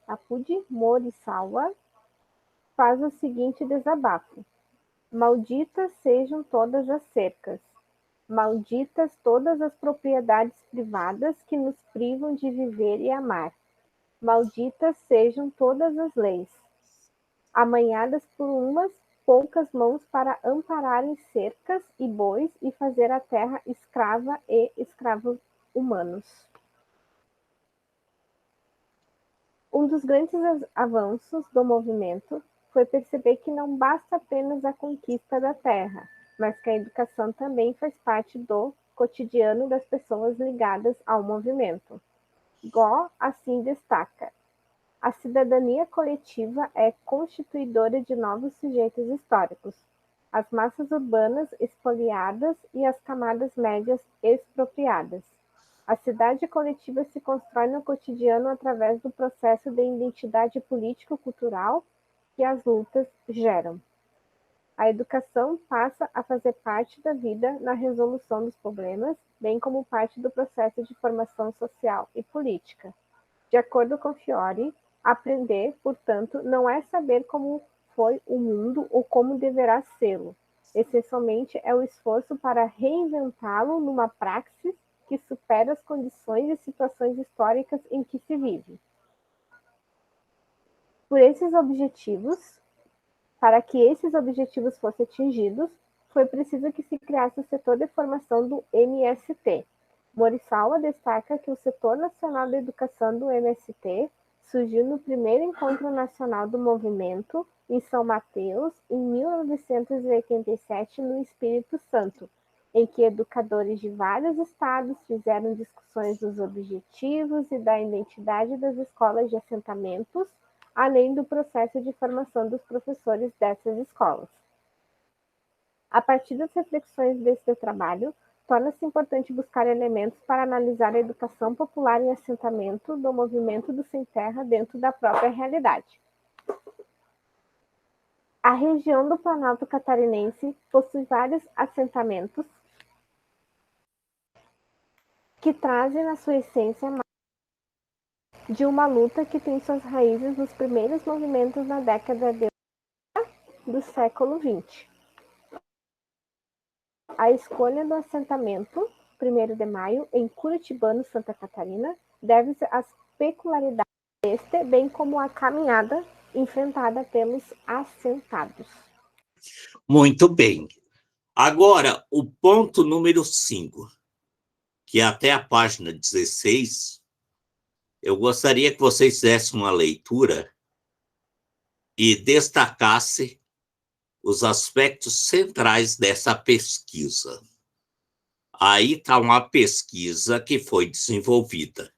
Apudi Morisawa faz o seguinte desabafo: malditas sejam todas as cercas, malditas todas as propriedades privadas que nos privam de viver e amar, malditas sejam todas as leis, amanhadas por umas poucas mãos para ampararem cercas e bois e fazer a terra escrava e escravos humanos. Um dos grandes avanços do movimento foi perceber que não basta apenas a conquista da terra, mas que a educação também faz parte do cotidiano das pessoas ligadas ao movimento. Gó assim destaca: a cidadania coletiva é constituidora de novos sujeitos históricos, as massas urbanas expoliadas e as camadas médias expropriadas. A cidade coletiva se constrói no cotidiano através do processo de identidade político-cultural que as lutas geram. A educação passa a fazer parte da vida na resolução dos problemas, bem como parte do processo de formação social e política. De acordo com Fiore, aprender, portanto, não é saber como foi o mundo ou como deverá sê-lo. Essencialmente, é o esforço para reinventá-lo numa praxis que supera as condições e situações históricas em que se vive. Para que esses objetivos fossem atingidos, foi preciso que se criasse o setor de formação do MST. Morisawa destaca que o Setor Nacional da Educação do MST surgiu no primeiro Encontro Nacional do Movimento, em São Mateus, em 1987, no Espírito Santo, em que educadores de vários estados fizeram discussões dos objetivos e da identidade das escolas de assentamentos, além do processo de formação dos professores dessas escolas. A partir das reflexões deste trabalho, torna-se importante buscar elementos para analisar a educação popular em assentamento do movimento do Sem Terra dentro da própria realidade. A região do Planalto Catarinense possui vários assentamentos que trazem na sua essência de uma luta que tem suas raízes nos primeiros movimentos na década do século XX. A escolha do assentamento 1º de Maio, em Curitibano, Santa Catarina, deve-se às peculiaridades deste, bem como à caminhada enfrentada pelos assentados. Muito bem. Agora, o ponto número 5, que é até a página 16, eu gostaria que vocês fizessem uma leitura e destacasse os aspectos centrais dessa pesquisa. Aí está uma pesquisa que foi desenvolvida.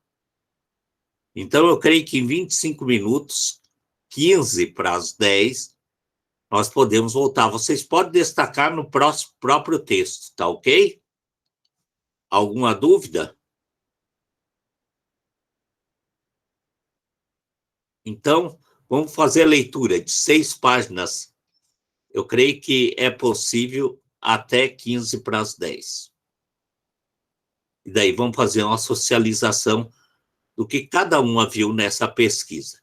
Então, eu creio que em 25 minutos, 15 para as 10, nós podemos voltar. Vocês podem destacar no próprio texto, tá ok? Alguma dúvida? Então, vamos fazer a leitura de 6 páginas. Eu creio que é possível até 15 para as 10. E daí vamos fazer uma socialização do que cada uma viu nessa pesquisa.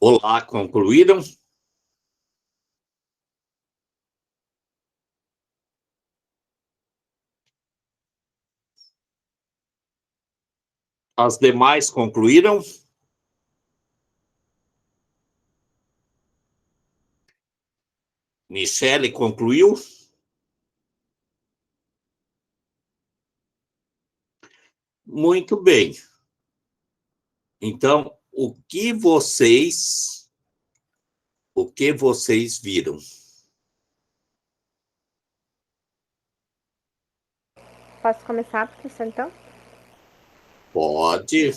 Olá, concluíram? As demais concluíram? Michele concluiu? Muito bem. Então, o que vocês viram? Posso começar, professor, então? Pode.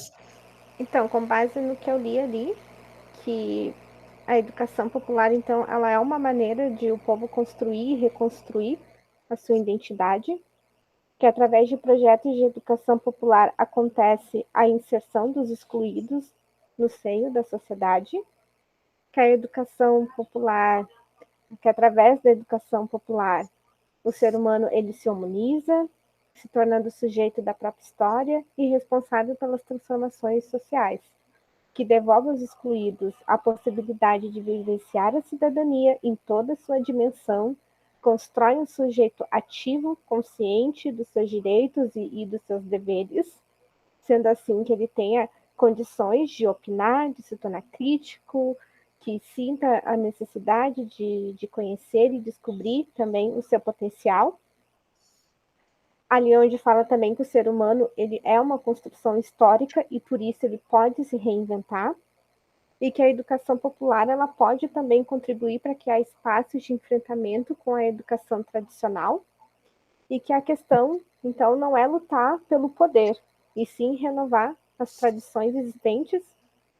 Então, com base no que eu li ali, que a educação popular, então, ela é uma maneira de o povo construir e reconstruir a sua identidade, que através de projetos de educação popular acontece a inserção dos excluídos no seio da sociedade, que a educação popular, que através da educação popular, o ser humano ele se humaniza, se tornando sujeito da própria história e responsável pelas transformações sociais, que devolve aos excluídos a possibilidade de vivenciar a cidadania em toda a sua dimensão, constrói um sujeito ativo, consciente dos seus direitos e dos seus deveres, sendo assim que ele tenha condições de opinar, de se tornar crítico, que sinta a necessidade de conhecer e descobrir também o seu potencial. Ali onde fala também que o ser humano ele é uma construção histórica e por isso ele pode se reinventar, e que a educação popular ela pode também contribuir para criar espaços de enfrentamento com a educação tradicional, e que a questão, então, não é lutar pelo poder, e sim renovar as tradições existentes,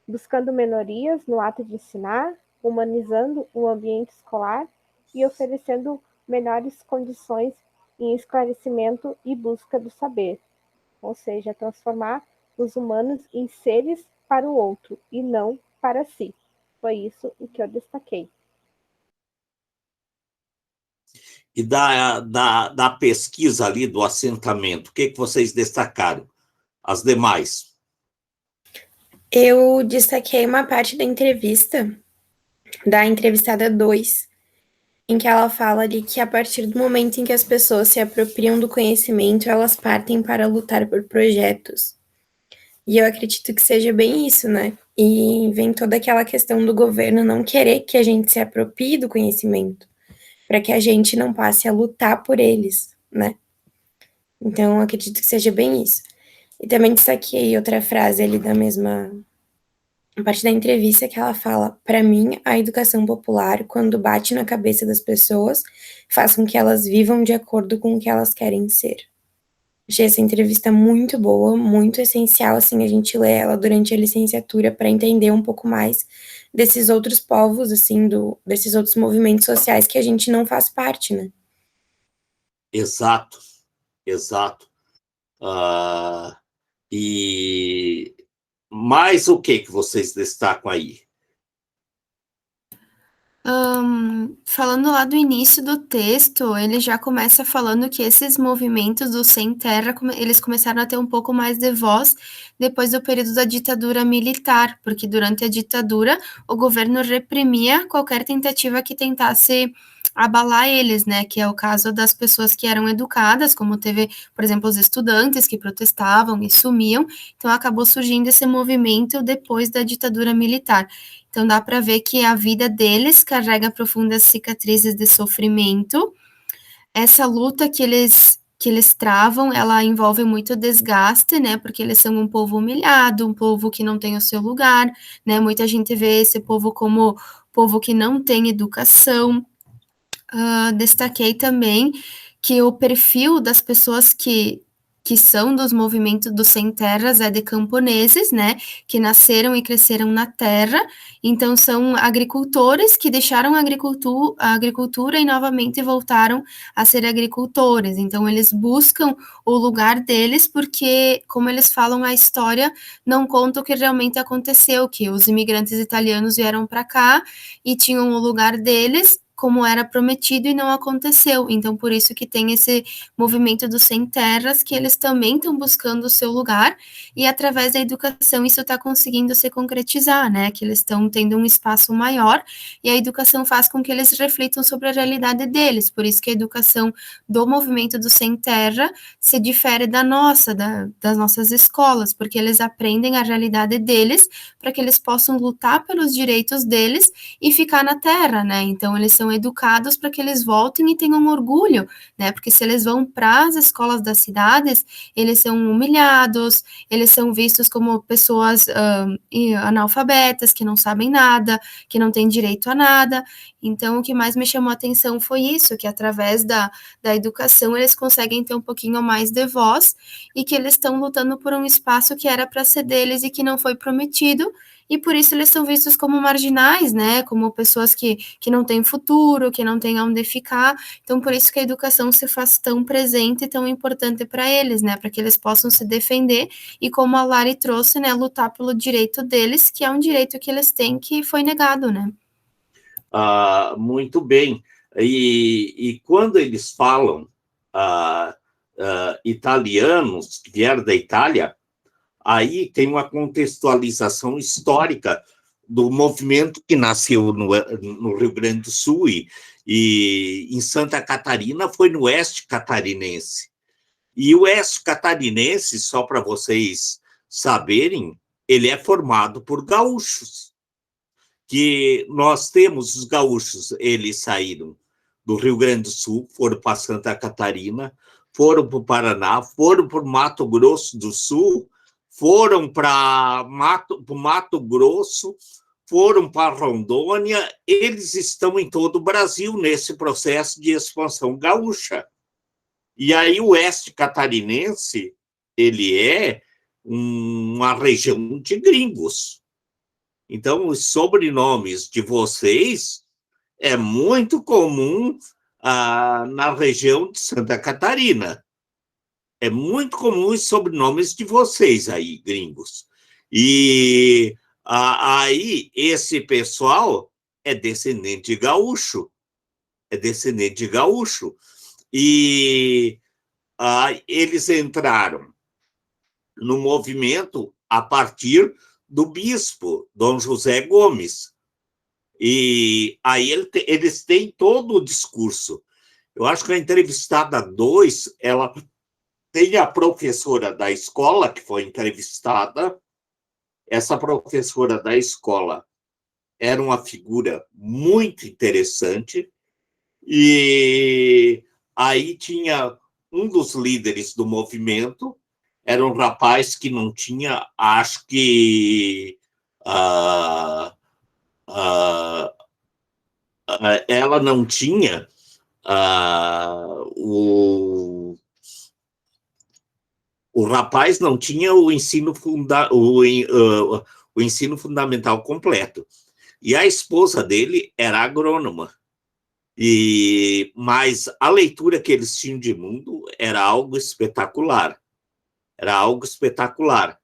buscando melhorias no ato de ensinar, humanizando o ambiente escolar e oferecendo melhores condições em esclarecimento e busca do saber, ou seja, transformar os humanos em seres para o outro e não para si. Foi isso o que eu destaquei. E da pesquisa ali do assentamento, o que vocês destacaram? As demais? Eu destaquei uma parte da entrevista, da entrevistada 2, em que ela fala ali que a partir do momento em que as pessoas se apropriam do conhecimento, elas partem para lutar por projetos. E eu acredito que seja bem isso, né? E vem toda aquela questão do governo não querer que a gente se aproprie do conhecimento, para que a gente não passe a lutar por eles, né? Então, eu acredito que seja bem isso. E também destaquei outra frase ali da mesma parte da entrevista que ela fala: para mim, a educação popular, quando bate na cabeça das pessoas, faz com que elas vivam de acordo com o que elas querem ser. Achei essa entrevista muito boa, muito essencial, assim, a gente lê ela durante a licenciatura para entender um pouco mais desses outros povos, assim, desses outros movimentos sociais que a gente não faz parte, né? Exato, exato. E mais o que vocês destacam aí? Falando lá do início do texto, ele já começa falando que esses movimentos do Sem Terra, eles começaram a ter um pouco mais de voz depois do período da ditadura militar, porque durante a ditadura o governo reprimia qualquer tentativa que tentasse abalar eles, né, que é o caso das pessoas que eram educadas, como teve, por exemplo, os estudantes que protestavam e sumiam, então acabou surgindo esse movimento depois da ditadura militar. Então dá para ver que a vida deles carrega profundas cicatrizes de sofrimento. Essa luta que eles travam, ela envolve muito desgaste, né? Porque eles são um povo humilhado, um povo que não tem o seu lugar, né? Muita gente vê esse povo como povo que não tem educação. Destaquei também que o perfil das pessoas que são dos movimentos dos sem terras é de camponeses, né, que nasceram e cresceram na terra, então são agricultores que deixaram a agricultura e novamente voltaram a ser agricultores, então eles buscam o lugar deles porque, como eles falam, a história não conta o que realmente aconteceu, que os imigrantes italianos vieram para cá e tinham o lugar deles, como era prometido e não aconteceu. Então, por isso que tem esse movimento dos sem terras, que eles também estão buscando o seu lugar, e através da educação isso está conseguindo se concretizar, né? Que eles estão tendo um espaço maior, e a educação faz com que eles reflitam sobre a realidade deles. Por isso que a educação do movimento do sem terra se difere da nossa, das nossas escolas, porque eles aprendem a realidade deles para que eles possam lutar pelos direitos deles e ficar na terra, né? Então, eles são educados para que eles voltem e tenham orgulho, né? Porque se eles vão para as escolas das cidades, eles são humilhados, eles são vistos como pessoas analfabetas, que não sabem nada, que não têm direito a nada. Então, o que mais me chamou a atenção foi isso, que através da educação eles conseguem ter um pouquinho mais de voz e que eles estão lutando por um espaço que era para ser deles e que não foi prometido, e por isso eles são vistos como marginais, né, como pessoas que não têm futuro, que não têm onde ficar. Então, por isso que a educação se faz tão presente e tão importante para eles, né, para que eles possam se defender e, como a Lari trouxe, né, lutar pelo direito deles, que é um direito que eles têm que foi negado, né. Muito bem. E quando eles falam italianos que vieram da Itália, aí tem uma contextualização histórica do movimento que nasceu no Rio Grande do Sul e em Santa Catarina, foi no oeste catarinense. E o oeste catarinense, só para vocês saberem, ele é formado por gaúchos, que nós temos os gaúchos, eles saíram do Rio Grande do Sul, foram para Santa Catarina, foram para o Paraná, foram para o Mato Grosso do Sul, foram para o Mato Grosso, foram para Rondônia, eles estão em todo o Brasil nesse processo de expansão gaúcha. E aí o oeste catarinense, ele é uma região de gringos. Então, os sobrenomes de vocês é muito comum na região de Santa Catarina. É muito comum os sobrenomes de vocês aí, gringos. E aí, esse pessoal é descendente de gaúcho. É descendente de gaúcho. E eles entraram no movimento a partir do bispo, Dom José Gomes. E aí eles têm todo o discurso. Eu acho que a entrevistada 2, ela tem a professora da escola que foi entrevistada. Essa professora da escola era uma figura muito interessante. E aí tinha um dos líderes do movimento, era um rapaz que não tinha, acho que ela não tinha o rapaz não tinha o ensino fundamental completo. E a esposa dele era agrônoma. Mas a leitura que eles tinham de mundo era algo espetacular. Era algo espetacular.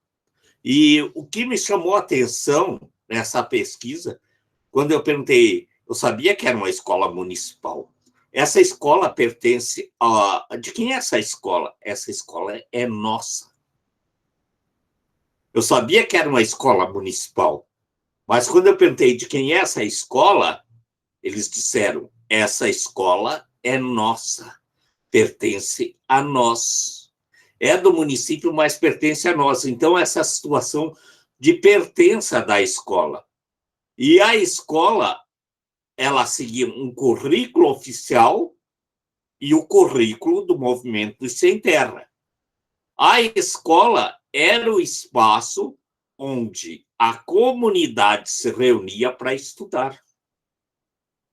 E o que me chamou a atenção nessa pesquisa, quando eu perguntei, eu sabia que era uma escola municipal. Essa escola pertence a... De quem é essa escola? Essa escola é nossa. Eu sabia que era uma escola municipal, mas quando eu perguntei de quem é essa escola, eles disseram, essa escola é nossa, pertence a nós. É do município, mas pertence a nós. Então, essa situação de pertença da escola. E a escola, ela seguia um currículo oficial e o currículo do movimento dos Sem Terra. A escola era o espaço onde a comunidade se reunia para estudar.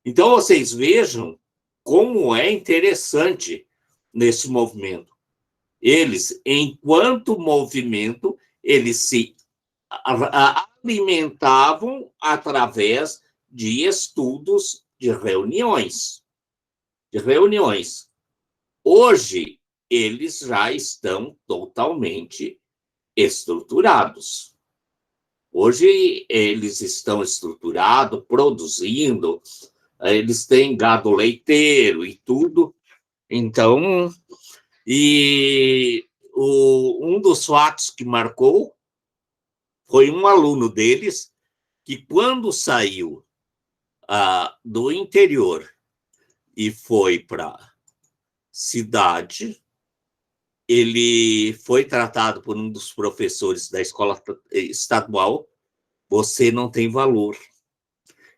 Então, vocês vejam como é interessante nesse movimento. Eles, enquanto movimento, eles se alimentavam através de estudos, de reuniões. Hoje, eles já estão totalmente estruturados. Hoje, eles estão estruturados, produzindo, Eles têm gado leiteiro e tudo. Então, um dos fatos que marcou foi um aluno deles que, quando saiu do interior e foi para cidade, ele foi tratado por um dos professores da escola estadual: você não tem valor.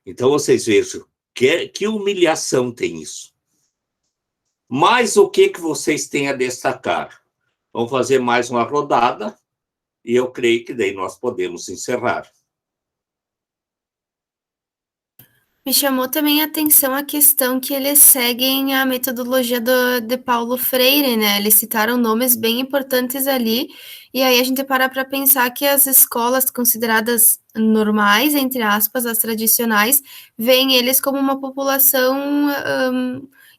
Então, vocês vejam que humilhação tem isso. Mas o que vocês têm a destacar? Vamos fazer mais uma rodada e eu creio que daí nós podemos encerrar. Me chamou também a atenção a questão que eles seguem a metodologia de Paulo Freire, né? Eles citaram nomes bem importantes ali, e aí a gente para pensar que as escolas consideradas normais, entre aspas, as tradicionais, veem eles como uma população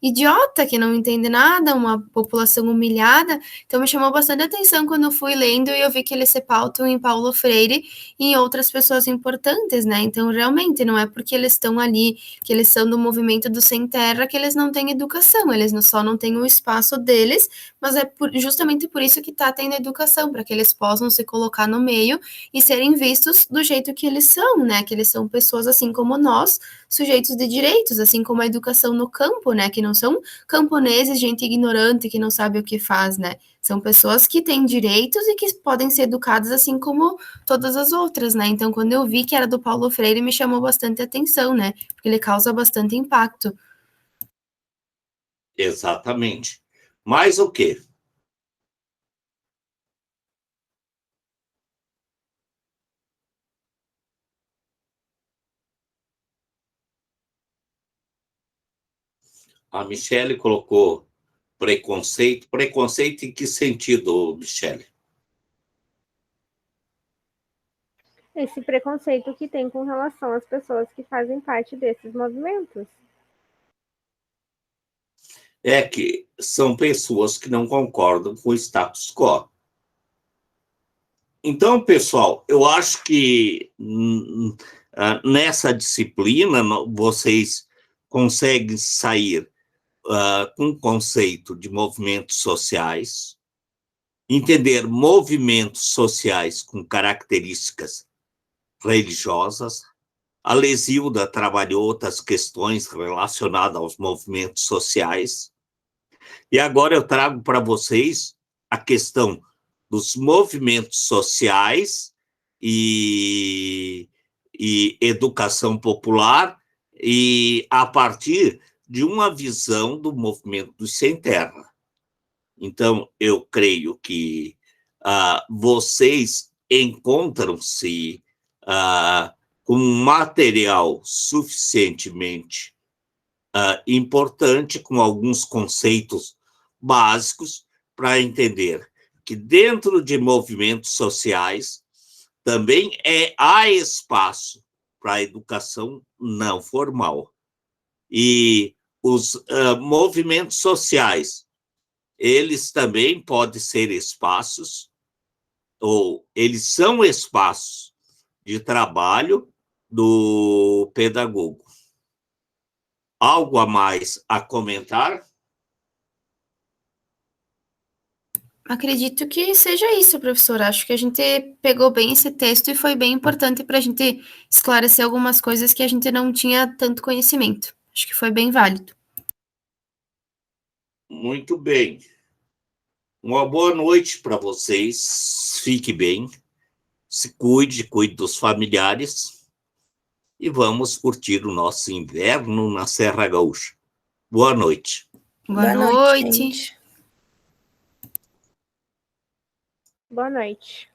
idiota, que não entende nada, uma população humilhada. Então me chamou bastante atenção quando eu fui lendo e eu vi que eles se pautam em Paulo Freire e em outras pessoas importantes, né? Então, realmente, não é porque eles estão ali, que eles são do movimento do Sem Terra, que eles não têm educação, eles só não têm o espaço deles, mas é justamente por isso que está tendo educação, para que eles possam se colocar no meio e serem vistos do jeito que eles são, né? Que eles são pessoas assim como nós, sujeitos de direitos, assim como a educação no campo, né? Que não são camponeses, gente ignorante que não sabe o que faz, né? São pessoas que têm direitos e que podem ser educadas assim como todas as outras, né? Então, quando eu vi que era do Paulo Freire, me chamou bastante atenção, né? Porque ele causa bastante impacto. Exatamente. Mais o quê? A Michele colocou preconceito. Preconceito em que sentido, Michele? Esse preconceito que tem com relação às pessoas que fazem parte desses movimentos. É que são pessoas que não concordam com o status quo. Então, pessoal, eu acho que nessa disciplina vocês conseguem sair com o conceito de movimentos sociais, entender movimentos sociais com características religiosas. A Lesilda trabalhou outras questões relacionadas aos movimentos sociais. E agora eu trago para vocês a questão dos movimentos sociais e educação popular, e a partir de uma visão do movimento dos sem terra. Então, eu creio que vocês encontram-se com um material suficientemente importante, com alguns conceitos básicos, para entender que dentro de movimentos sociais também há espaço para a educação não formal. E os movimentos sociais, eles também podem ser espaços, ou eles são espaços de trabalho do pedagogo. Algo a mais a comentar? Acredito que seja isso, professor. Acho que a gente pegou bem esse texto e foi bem importante para a gente esclarecer algumas coisas que a gente não tinha tanto conhecimento. Acho que foi bem válido. Muito bem. Uma boa noite para vocês. Fique bem. Se cuide dos familiares. E vamos curtir o nosso inverno na Serra Gaúcha. Boa noite. Boa noite. Gente. Boa noite.